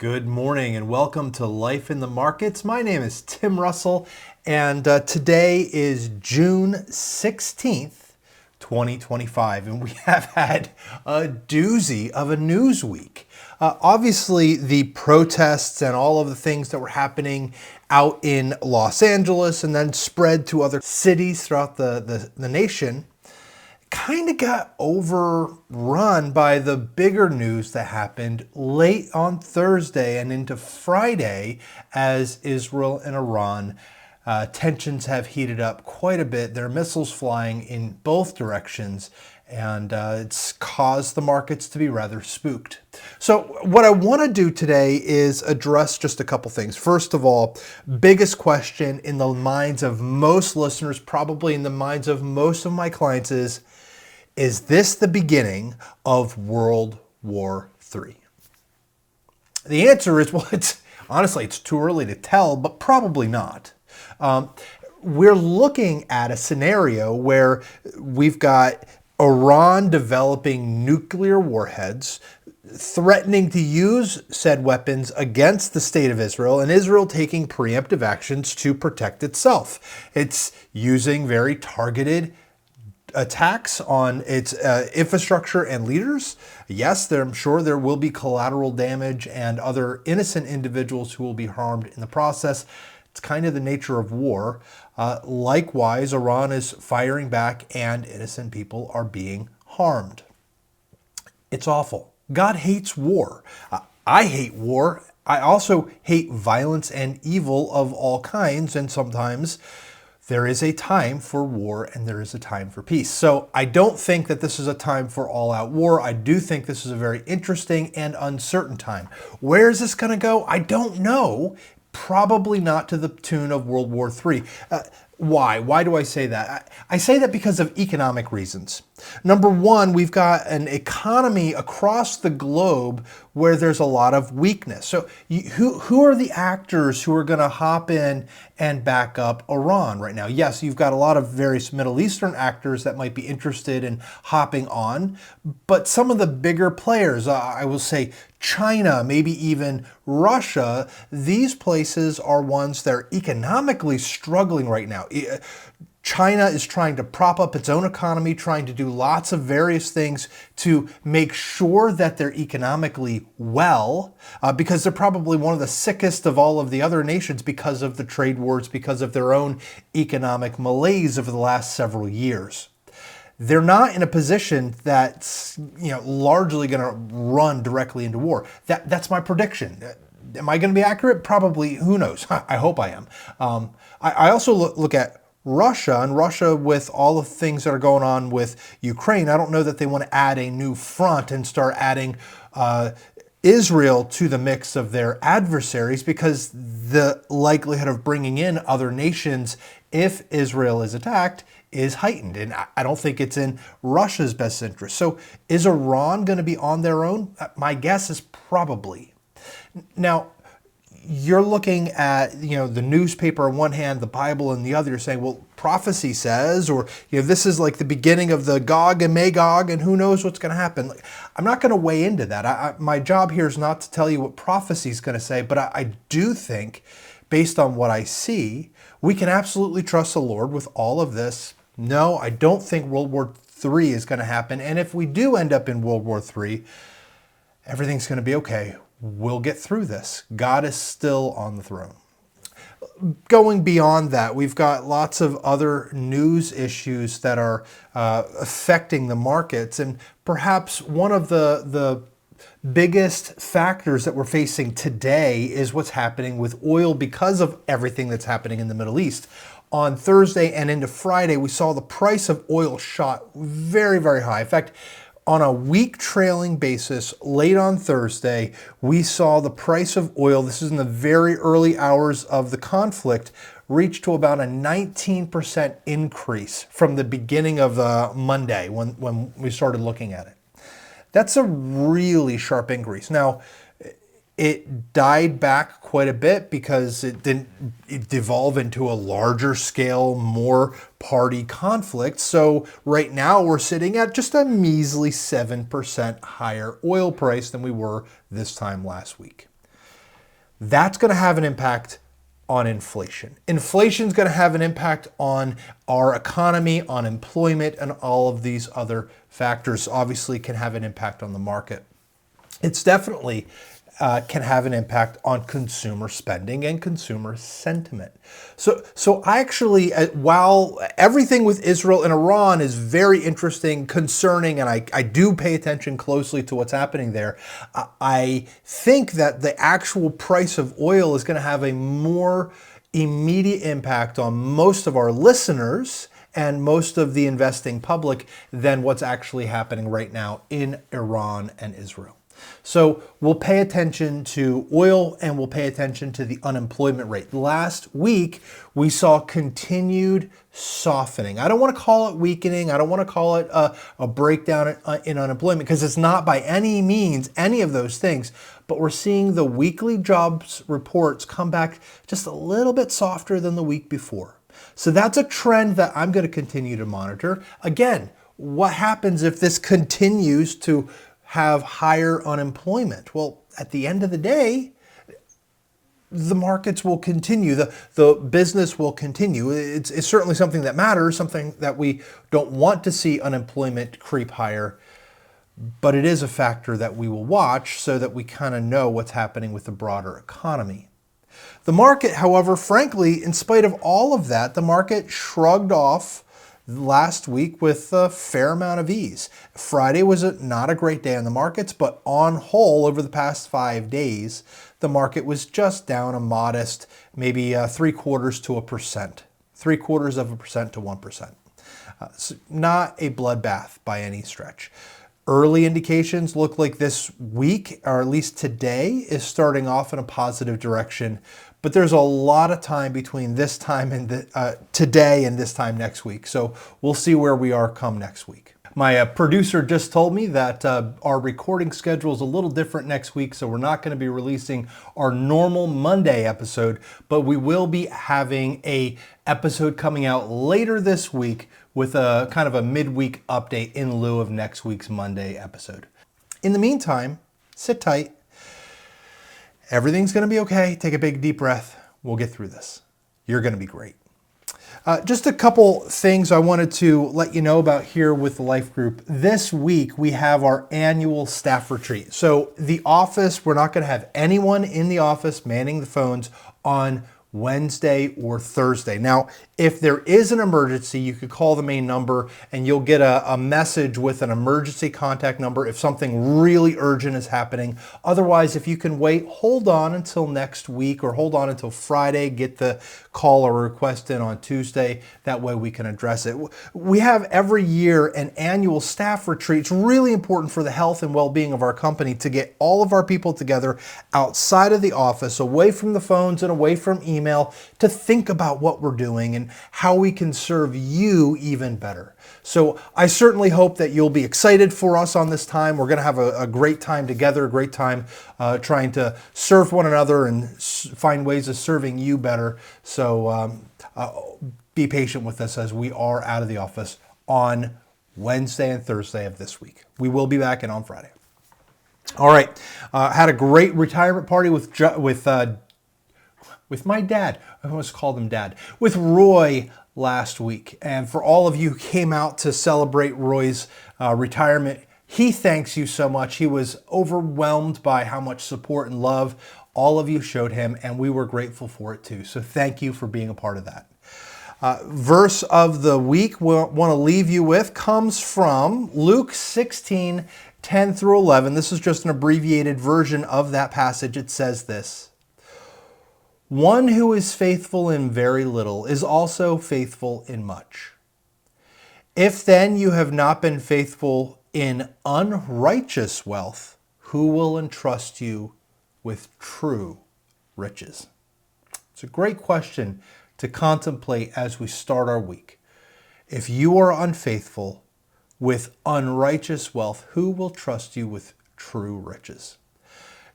Good morning and welcome to Life in the Markets. My name is Tim Russell and today is June 16th, 2025, and we have had a doozy of a news week. Obviously, the protests and all of the things that were happening out in Los Angeles and then spread to other cities throughout the nation kind of got overrun by the bigger news that happened late on Thursday and into Friday as Israel and Iran tensions have heated up quite a bit. There are missiles flying in both directions, and it's caused the markets to be rather spooked. So what I want to do today is address just a couple things. First of all, biggest question in the minds of most listeners, probably in the minds of most of my clients is this the beginning of World War III? The answer is, well, it's too early to tell, but probably not. We're looking at a scenario where we've got Iran developing nuclear warheads, threatening to use said weapons against the state of Israel, and Israel taking preemptive actions to protect itself. It's using very targeted attacks on its infrastructure and leaders. Yes, I'm sure there will be collateral damage and other innocent individuals who will be harmed in the process. It's kind of the nature of war. Likewise, Iran is firing back and innocent people are being harmed. It's awful. God hates war. I hate war. I also hate violence and evil of all kinds, and sometimes there is a time for war and there is a time for peace. So I don't think that this is a time for all-out war. I do think this is a very interesting and uncertain time. Where is this going to go? I don't know. Probably not to the tune of World War III. Why? Why do I say that? I say that because of economic reasons. Number one, we've got an economy across the globe where there's a lot of weakness. So who are the actors who are going to hop in and back up Iran right now? Yes, you've got a lot of various Middle Eastern actors that might be interested in hopping on, but some of the bigger players, I will say China, maybe even Russia, these places are ones that are economically struggling right now. China is trying to prop up its own economy, trying to do lots of various things to make sure that they're economically well, because they're probably one of the sickest of all of the other nations because of the trade wars, because of their own economic malaise over the last several years. They're not in a position that's largely going to run directly into war. That's my prediction. Am I going to be accurate? Probably. Who knows? I hope I am. I also look at Russia, and Russia with all the things that are going on with Ukraine. I don't know that they want to add a new front and start adding Israel to the mix of their adversaries, because the likelihood of bringing in other nations if Israel is attacked is heightened. And I don't think it's in Russia's best interest. So is Iran going to be on their own? My guess is probably. Now, you're looking at the newspaper on one hand, the Bible on the other. You're saying, well, prophecy says, or this is like the beginning of the Gog and Magog, and who knows what's going to happen. I'm not going to weigh into that. My job here is not to tell you what prophecy is going to say, but I do think, based on what I see, we can absolutely trust the Lord with all of this. No, I don't think World War III is going to happen, and if we do end up in World War III, everything's going to be okay. We'll get through this. God is still on the throne. Going beyond that, we've got lots of other news issues that are affecting the markets. And perhaps one of the biggest factors that we're facing today is what's happening with oil because of everything that's happening in the Middle East. On Thursday and into Friday, we saw the price of oil shot very, very high. In fact, on a week trailing basis, late on Thursday, we saw the price of oil, this is in the very early hours of the conflict, reach to about a 19% increase from the beginning of Monday when we started looking at it. That's a really sharp increase. Now, it died back quite a bit because it didn't devolve into a larger scale, more party conflict. So right now we're sitting at just a measly 7% higher oil price than we were this time last week. that's going to have an impact on inflation. Inflation is going to have an impact on our economy, on employment, and all of these other factors obviously can have an impact on the market. It's definitely can have an impact on consumer spending and consumer sentiment. So I actually, while everything with Israel and Iran is very interesting, concerning, and I do pay attention closely to what's happening there, I think that the actual price of oil is going to have a more immediate impact on most of our listeners and most of the investing public than what's actually happening right now in Iran and Israel. So we'll pay attention to oil and we'll pay attention to the unemployment rate. Last week, we saw continued softening. I don't want to call it weakening. I don't want to call it a breakdown in unemployment because it's not by any means any of those things. But we're seeing the weekly jobs reports come back just a little bit softer than the week before. So that's a trend that I'm going to continue to monitor. Again, what happens if this continues to have higher unemployment? Well, at the end of the day, the markets will continue, the business will continue. It's certainly something that matters, something that we don't want to see unemployment creep higher, but it is a factor that we will watch so that we kind of know what's happening with the broader economy. The market, however, frankly, in spite of all of that, the market shrugged off last week with a fair amount of ease. Friday was not a great day on the markets, but on whole, over the past 5 days, the market was just down a modest, maybe 0.75% to 1%, 0.75% to 1%. So not a bloodbath by any stretch. Early indications look like this week, or at least today, is starting off in a positive direction. But there's a lot of time between this time and today and this time next week. So we'll see where we are come next week. My producer just told me that our recording schedule is a little different next week, so we're not going to be releasing our normal Monday episode, but we will be having a episode coming out later this week with a kind of a midweek update in lieu of next week's Monday episode. In the meantime, sit tight. Everything's going to be okay. Take a big deep breath. We'll get through this. You're going to be great. Just a couple things I wanted to let you know about here with the Life Group. This week, we have our annual staff retreat. So the office, we're not going to have anyone in the office manning the phones on Wednesday or Thursday. Now, if there is an emergency, you could call the main number and you'll get a message with an emergency contact number if something really urgent is happening. Otherwise, if you can wait, hold on until next week or hold on until Friday, get the call or request in on Tuesday. That way we can address it. We have every year an annual staff retreat. It's really important for the health and well-being of our company to get all of our people together outside of the office, away from the phones and away from email, to think about what we're doing and how we can serve you even better. So I certainly hope that you'll be excited for us on this time. We're going to have a great time together, a great time trying to serve one another and find ways of serving you better. So be patient with us as we are out of the office on Wednesday and Thursday of this week. We will be back in on Friday. All right. Had a great retirement party with my dad. I almost called him Dad. With Roy last week. And for all of you who came out to celebrate Roy's retirement, he thanks you so much. He was overwhelmed by how much support and love all of you showed him, and we were grateful for it too. So thank you for being a part of that. Verse of the week we want to leave you with comes from Luke 16:10 through 11. This is just an abbreviated version of that passage. It says this: "One who is faithful in very little is also faithful in much. If then you have not been faithful in unrighteous wealth, who will entrust you with true riches?" It's a great question to contemplate as we start our week. If you are unfaithful with unrighteous wealth, who will trust you with true riches?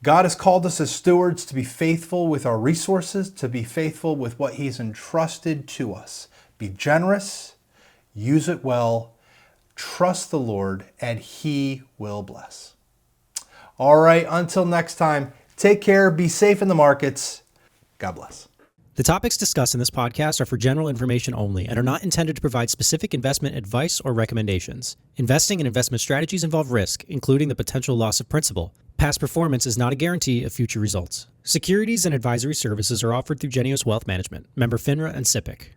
God has called us as stewards to be faithful with our resources, to be faithful with what He's entrusted to us. Be generous, use it well, trust the Lord, and He will bless. All right, until next time, Take care. Be safe in the markets. God bless. The topics discussed in this podcast are for general information only and are not intended to provide specific investment advice or recommendations. Investing and investment strategies involve risk, including the potential loss of principal. Past performance is not a guarantee of future results. Securities and advisory services are offered through Genius Wealth Management, member FINRA and SIPC.